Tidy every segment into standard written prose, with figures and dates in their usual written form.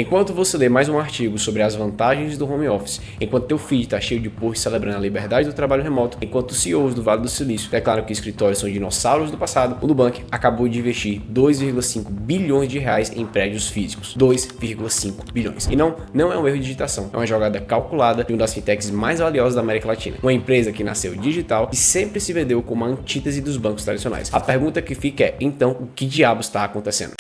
Enquanto você lê mais um artigo sobre as vantagens do home office, enquanto teu feed está cheio de posts celebrando a liberdade do trabalho remoto, enquanto os CEOs do Vale do Silício declaram que escritórios são dinossauros do passado, o Nubank acabou de investir 2,5 bilhões de reais em prédios físicos. 2,5 bilhões. E não é um erro de digitação, é uma jogada calculada de uma das fintechs mais valiosas da América Latina. Uma empresa que nasceu digital e sempre se vendeu como a antítese dos bancos tradicionais. A pergunta que fica é, então, o que diabos está acontecendo?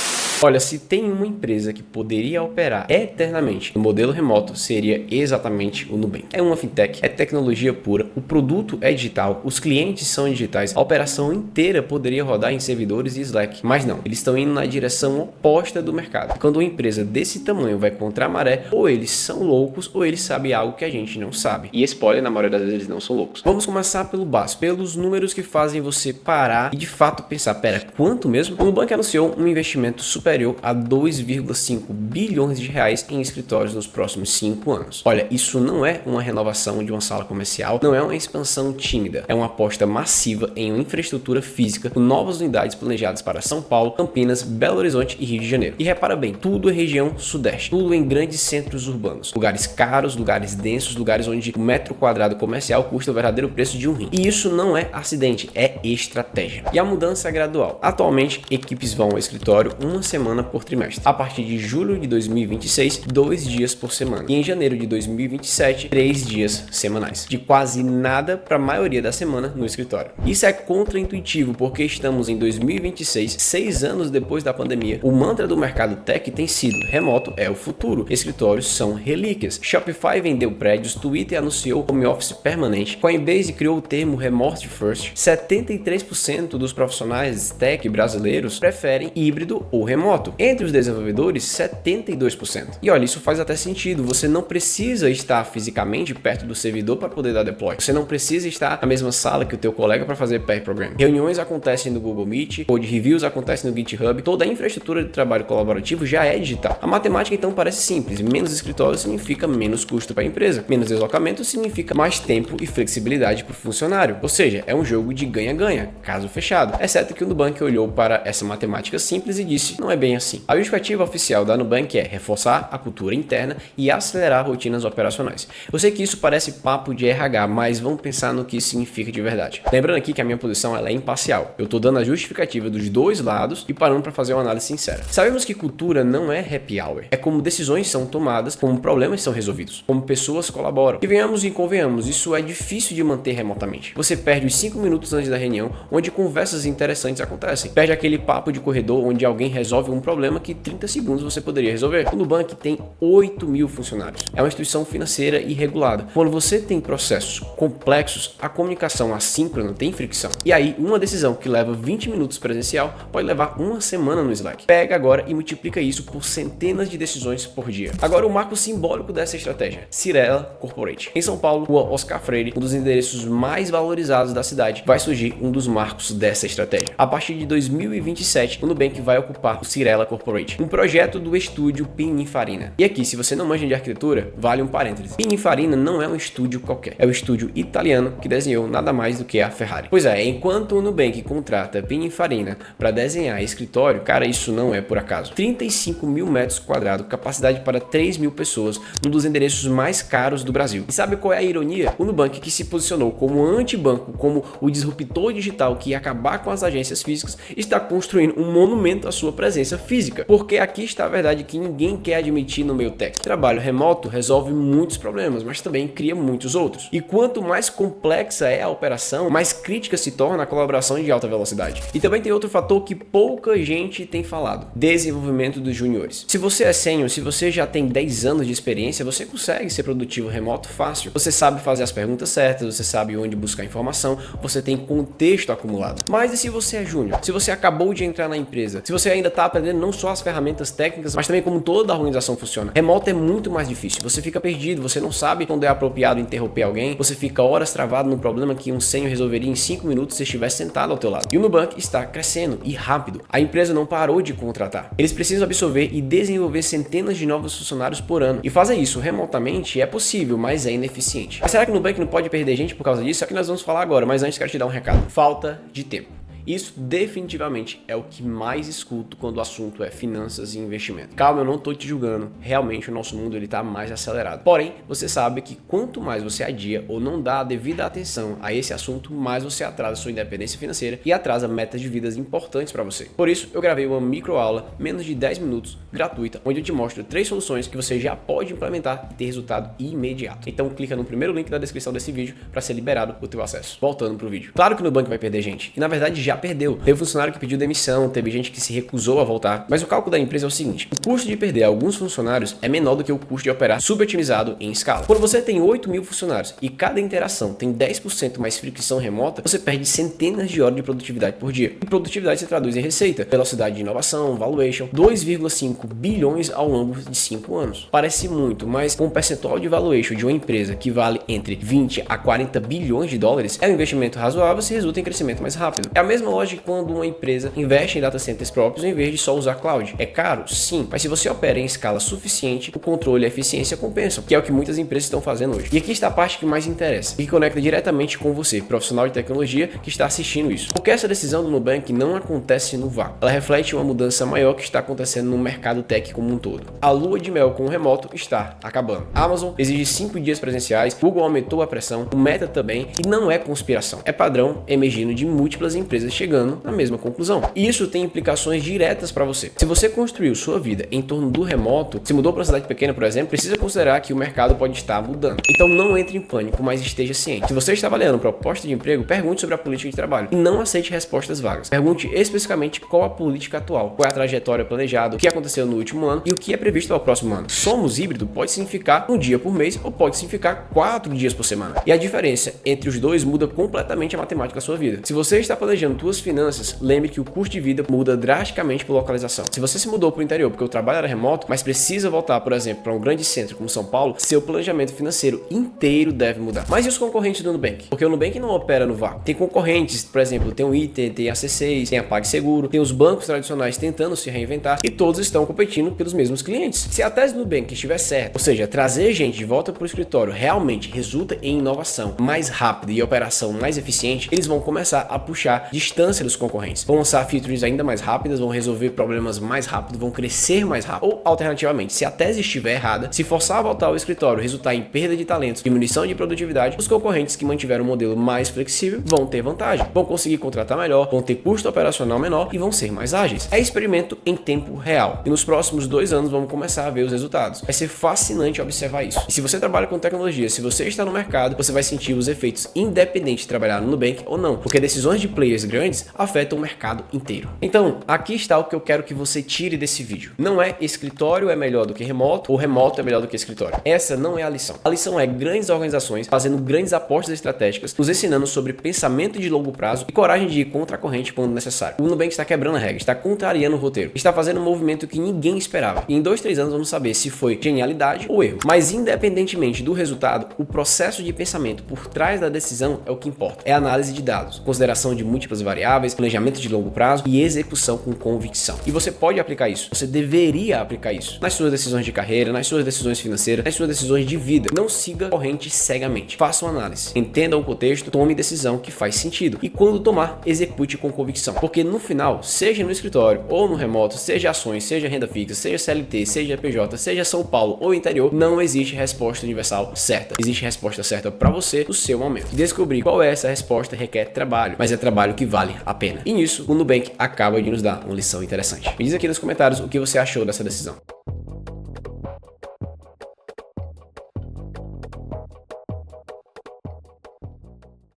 Olha, se tem uma empresa que poderia operar eternamente no modelo remoto, seria exatamente o Nubank. É uma fintech, é tecnologia pura, o produto é digital, os clientes são digitais, a operação inteira poderia rodar em servidores e Slack, mas não, eles estão indo na direção oposta do mercado. Quando uma empresa desse tamanho vai contra a maré, ou eles são loucos ou eles sabem algo que a gente não sabe. E spoiler, na maioria das vezes eles não são loucos. Vamos começar pelo básico, pelos números que fazem você parar e de fato pensar, pera, quanto mesmo? O Nubank anunciou um investimento superior a 2,5 bilhões de reais em escritórios nos próximos 5 anos. Olha, isso não é uma renovação de uma sala comercial, não é uma expansão tímida, é uma aposta massiva em uma infraestrutura física com novas unidades planejadas para São Paulo, Campinas, Belo Horizonte e Rio de Janeiro. E repara bem, tudo em região sudeste, tudo em grandes centros urbanos, lugares caros, lugares densos, lugares onde o metro quadrado comercial custa o verdadeiro preço de um rim. E isso não é acidente, é estratégia. E a mudança é gradual. Atualmente, equipes vão ao escritório uma semana por trimestre. A partir de julho de 2026, 2 dias por semana. E em janeiro de 2027, 3 dias semanais. De quase nada para a maioria da semana no escritório. Isso é contraintuitivo porque estamos em 2026, 6 anos depois da pandemia. O mantra do mercado tech tem sido: remoto é o futuro, escritórios são relíquias. Shopify vendeu prédios, Twitter anunciou home office permanente, Coinbase criou o termo remote first. 73% dos profissionais tech brasileiros preferem híbrido ou remoto. Entre os desenvolvedores, 72%. E olha, isso faz até sentido. Você não precisa estar fisicamente perto do servidor para poder dar deploy. Você não precisa estar na mesma sala que o teu colega para fazer pair programming. Reuniões acontecem no Google Meet, code reviews acontecem no GitHub. Toda a infraestrutura de trabalho colaborativo já é digital. A matemática então parece simples. Menos escritório significa menos custo para a empresa. Menos deslocamento significa mais tempo e flexibilidade para o funcionário. Ou seja, é um jogo de ganha-ganha, caso fechado. Exceto que o Nubank olhou para essa matemática simples e disse: não é bem assim. A justificativa oficial da Nubank é reforçar a cultura interna e acelerar rotinas operacionais. Eu sei que isso parece papo de RH, mas vamos pensar no que isso significa de verdade. Lembrando aqui que a minha posição ela é imparcial. Eu estou dando a justificativa dos dois lados e parando para fazer uma análise sincera. Sabemos que cultura não é happy hour. É como decisões são tomadas, como problemas são resolvidos, como pessoas colaboram. E venhamos e convenhamos, isso é difícil de manter remotamente. Você perde os 5 minutos antes da reunião, onde conversas interessantes acontecem. Perde aquele papo de corredor onde alguém resolve um problema que 30 segundos você poderia resolver. O Nubank tem 8 mil funcionários. É uma instituição financeira e regulada. Quando você tem processos complexos, a comunicação assíncrona tem fricção. E aí, uma decisão que leva 20 minutos presencial pode levar uma semana no Slack. Pega agora e multiplica isso por centenas de decisões por dia. Agora, o marco simbólico dessa estratégia: Cyrela Corporate. Em São Paulo, Rua Oscar Freire, um dos endereços mais valorizados da cidade, vai surgir um dos marcos dessa estratégia. A partir de 2027, o Nubank vai ocupar o Cyrela Corporate, um projeto do estúdio Pininfarina. E aqui, se você não manja de arquitetura, vale um parênteses. Pininfarina não é um estúdio qualquer, é o estúdio italiano que desenhou nada mais do que a Ferrari. Pois é, enquanto o Nubank contrata Pininfarina para desenhar escritório, cara, isso não é por acaso. 35 mil metros quadrados, capacidade para 3 mil pessoas, um dos endereços mais caros do Brasil. E sabe qual é a ironia? O Nubank, que se posicionou como antibanco, como o disruptor digital que ia acabar com as agências físicas, está construindo um monumento à sua presença física. Porque aqui está a verdade que ninguém quer admitir no meio tech. Trabalho remoto resolve muitos problemas, mas também cria muitos outros. E quanto mais complexa é a operação, mais crítica se torna a colaboração de alta velocidade. E também tem outro fator que pouca gente tem falado: desenvolvimento dos juniores. Se você é sênior, se você já tem 10 anos de experiência, você consegue ser produtivo remoto fácil. Você sabe fazer as perguntas certas, você sabe onde buscar informação, você tem contexto acumulado. Mas e se você é júnior? Se você acabou de entrar na empresa, se você ainda está aprendendo não só as ferramentas técnicas, mas também como toda a organização funciona. Remoto é muito mais difícil. Você fica perdido, você não sabe quando é apropriado interromper alguém, você fica horas travado num problema que um sênior resolveria em 5 minutos se estivesse sentado ao teu lado. E o Nubank está crescendo e rápido. A empresa não parou de contratar. Eles precisam absorver e desenvolver centenas de novos funcionários por ano. E fazer isso remotamente é possível, mas é ineficiente. Mas será que o Nubank não pode perder gente por causa disso? É o que nós vamos falar agora, mas antes quero te dar um recado. Falta de tempo. Isso definitivamente é o que mais escuto quando o assunto é finanças e investimento. Calma, eu não tô te julgando, realmente o nosso mundo ele tá mais acelerado. Porém, você sabe que quanto mais você adia ou não dá a devida atenção a esse assunto, mais você atrasa sua independência financeira e atrasa metas de vidas importantes para você. Por isso, eu gravei uma microaula, menos de 10 minutos, gratuita, onde eu te mostro 3 soluções que você já pode implementar e ter resultado imediato. Então clica no primeiro link da descrição desse vídeo para ser liberado o teu acesso. Voltando pro vídeo. Claro que o Nubank vai perder gente, e na verdade já perdeu. Teve funcionário que pediu demissão, teve gente que se recusou a voltar, mas o cálculo da empresa é o seguinte: o custo de perder alguns funcionários é menor do que o custo de operar subotimizado em escala. Quando você tem 8.000 funcionários e cada interação tem 10% mais fricção remota, você perde centenas de horas de produtividade por dia. E produtividade se traduz em receita, velocidade de inovação, valuation, 2,5 bilhões ao longo de 5 anos. Parece muito, mas com o percentual de valuation de uma empresa que vale entre 20 a 40 bilhões de dólares, é um investimento razoável se resulta em crescimento mais rápido. É a mesma lógica quando uma empresa investe em data centers próprios em vez de só usar cloud. É caro? Sim, mas se você opera em escala suficiente, o controle e a eficiência compensam, que é o que muitas empresas estão fazendo hoje. E aqui está a parte que mais interessa, e que conecta diretamente com você, profissional de tecnologia que está assistindo isso. Porque essa decisão do Nubank não acontece no vácuo. Ela reflete uma mudança maior que está acontecendo no mercado tech como um todo. A lua de mel com o remoto está acabando. A Amazon exige 5 dias presenciais, Google aumentou a pressão, o Meta também, e não é conspiração. É padrão emergindo de múltiplas empresas chegando na mesma conclusão. E isso tem implicações diretas para você. Se você construiu sua vida em torno do remoto, se mudou para uma cidade pequena, por exemplo, precisa considerar que o mercado pode estar mudando. Então não entre em pânico, mas esteja ciente. Se você está avaliando proposta de emprego, pergunte sobre a política de trabalho e não aceite respostas vagas. Pergunte especificamente qual a política atual, qual é a trajetória planejada, o que aconteceu no último ano e o que é previsto para o próximo ano. Somos híbrido pode significar um dia por mês ou pode significar 4 dias por semana. E a diferença entre os dois muda completamente a matemática da sua vida. Se você está planejando suas finanças, lembre que o custo de vida muda drasticamente por localização. Se você se mudou para o interior porque o trabalho era remoto, mas precisa voltar, por exemplo, para um grande centro como São Paulo, seu planejamento financeiro inteiro deve mudar. Mas e os concorrentes do Nubank? Porque o Nubank não opera no vácuo. Tem concorrentes, por exemplo, tem o Iter, tem a C6, tem a PagSeguro, tem os bancos tradicionais tentando se reinventar e todos estão competindo pelos mesmos clientes. Se a tese do Nubank estiver certa, ou seja, trazer gente de volta para o escritório realmente resulta em inovação mais rápida e operação mais eficiente, eles vão começar a puxar distância dos concorrentes. Vão lançar features ainda mais rápidas, vão resolver problemas mais rápido, vão crescer mais rápido. Ou, alternativamente, se a tese estiver errada, se forçar a voltar ao escritório resultar em perda de talentos, diminuição de produtividade, os concorrentes que mantiveram um modelo mais flexível vão ter vantagem, vão conseguir contratar melhor, vão ter custo operacional menor e vão ser mais ágeis. É experimento em tempo real. E nos próximos 2 anos vamos começar a ver os resultados. Vai ser fascinante observar isso. E se você trabalha com tecnologia, se você está no mercado, você vai sentir os efeitos independente de trabalhar no Nubank ou não, porque decisões de players grandes afetam o mercado inteiro. Então, aqui está o que eu quero que você tire desse vídeo. Não é escritório é melhor do que remoto ou remoto é melhor do que escritório. Essa não é a lição. A lição é grandes organizações fazendo grandes apostas estratégicas, nos ensinando sobre pensamento de longo prazo e coragem de ir contra a corrente quando necessário. O Nubank está quebrando a regra, está contrariando o roteiro, está fazendo um movimento que ninguém esperava. E em 2, 3 anos vamos saber se foi genialidade ou erro. Mas independentemente do resultado, o processo de pensamento por trás da decisão é o que importa. É análise de dados, consideração de múltiplas variáveis, planejamento de longo prazo e execução com convicção. E você pode aplicar isso, você deveria aplicar isso nas suas decisões de carreira, nas suas decisões financeiras, nas suas decisões de vida. Não siga a corrente cegamente. Faça uma análise, entenda o contexto, tome decisão que faz sentido e quando tomar, execute com convicção. Porque no final, seja no escritório ou no remoto, seja ações, seja renda fixa, seja CLT, seja PJ, seja São Paulo ou interior, não existe resposta universal certa. Existe resposta certa para você no seu momento. E descobrir qual é essa resposta requer trabalho, mas é trabalho que vale a pena. E nisso, o Nubank acaba de nos dar uma lição interessante. Me diz aqui nos comentários o que você achou dessa decisão.